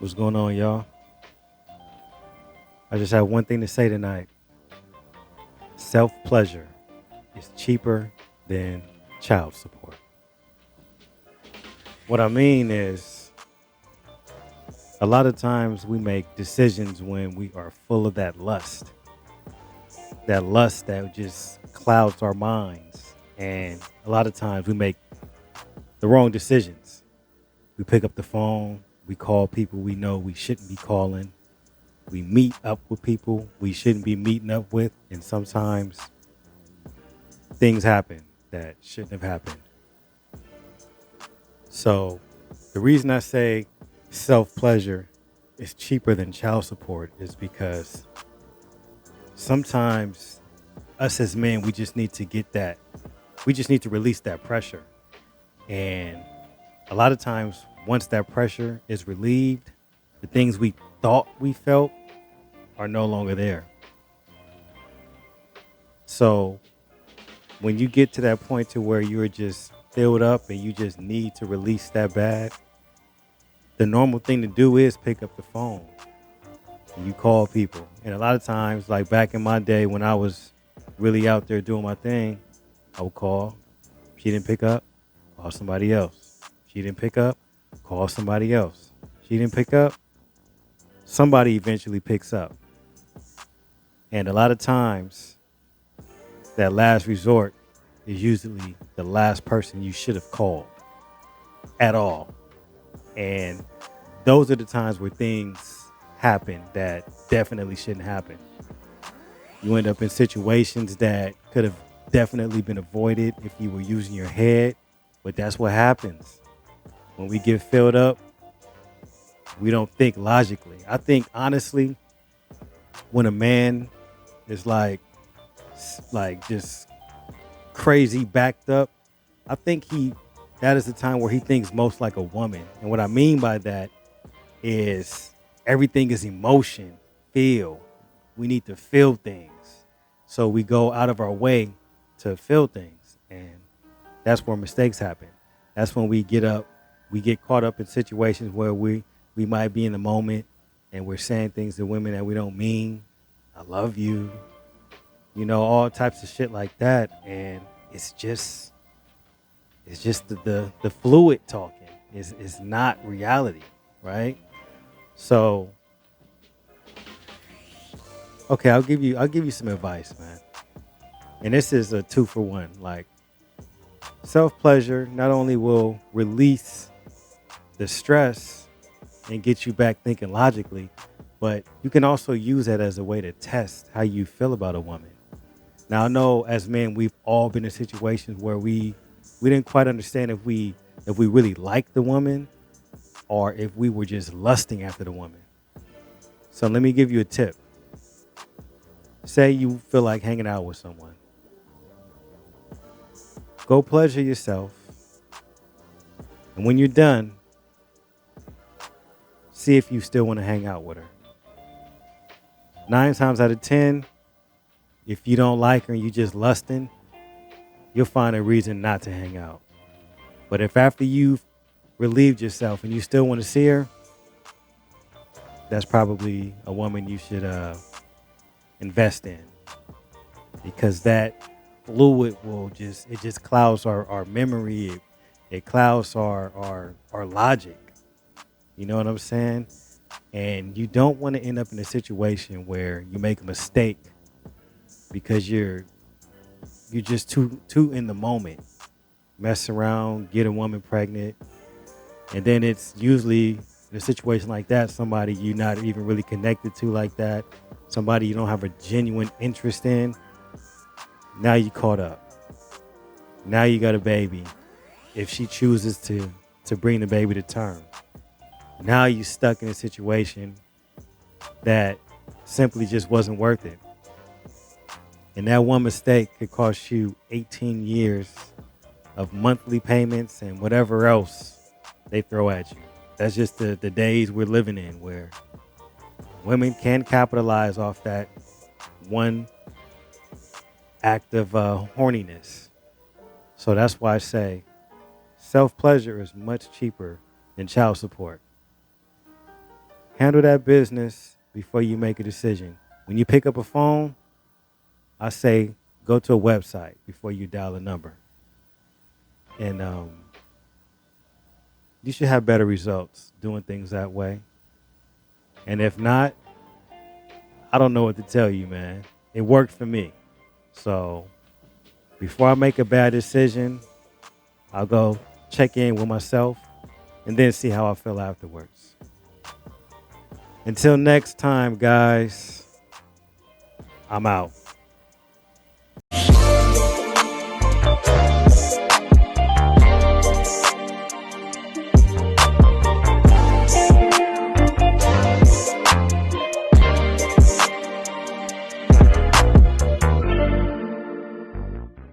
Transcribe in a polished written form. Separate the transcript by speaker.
Speaker 1: What's going on, y'all? I just have one thing to say tonight. Self pleasure is cheaper than child support. What I mean is, a lot of times we make decisions when we are full of that lust that just clouds our minds. And a lot of times we make the wrong decisions. We pick up the phone, we call people we know we shouldn't be calling, we meet up with people we shouldn't be meeting up with, and sometimes things happen that shouldn't have happened. So, the reason I say self pleasure is cheaper than child support is because sometimes us as men, we just need to we just need to release that pressure. And a lot of times, once that pressure is relieved, the things we thought we felt are no longer there. So when you get to that point to where you're just filled up and you just need to release that bag, the normal thing to do is pick up the phone and you call people. And a lot of times, like back in my day when I was really out there doing my thing, I would call. She didn't pick up, call somebody else. She didn't pick up, call somebody else. She didn't pick up, somebody eventually picks up. And a lot of times, that last resort is usually the last person you should have called at all. And those are the times where things happen that definitely shouldn't happen. You end up in situations that could have definitely been avoided if you were using your head, but that's what happens. When we get filled up, we don't think logically. I think honestly, when a man is like just crazy backed up, I think that is the time where he thinks most like a woman. And what I mean by that is everything is emotion, feel. We need to feel things. So we go out of our way to feel things. And that's where mistakes happen. That's when we get caught up in situations where we might be in the moment and we're saying things to women that we don't mean. I love you. All types of shit like that. And it's just the fluid talking is not reality, right? So, okay, I'll give you some advice, man. And this is a 2-for-1. Like, self pleasure not only will release the stress and get you back thinking logically, but you can also use that as a way to test how you feel about a woman. Now, I know as men, we've all been in situations where we didn't quite understand if we really liked the woman or if we were just lusting after the woman. So let me give you a tip. Say you feel like hanging out with someone. Go pleasure yourself. And when you're done, see if you still want to hang out with her. 9 times out of 10, if you don't like her and you just lusting, you'll find a reason not to hang out. But if after you've relieved yourself and you still want to see her, that's probably a woman you should invest in, because that fluid just clouds our memory. It clouds our logic. You know what I'm saying? And you don't want to end up in a situation where you make a mistake because you're just too in the moment. Mess around, get a woman pregnant, and then it's usually in a situation like that, somebody you're not even really connected to like that, somebody you don't have a genuine interest in. Now you caught up. Now you got a baby. If she chooses to bring the baby to term, now you're stuck in a situation that simply just wasn't worth it. And that one mistake could cost you 18 years of monthly payments and whatever else they throw at you. That's just the days we're living in, where women can capitalize off that one act of horniness. So that's why I say self-pleasure is much cheaper than child support. Handle that business before you make a decision. When you pick up a phone, I say go to a website before you dial a number. And you should have better results doing things that way. And if not, I don't know what to tell you, man. It worked for me. So before I make a bad decision, I'll go check in with myself and then see how I feel afterwards. Until next time, guys, I'm out.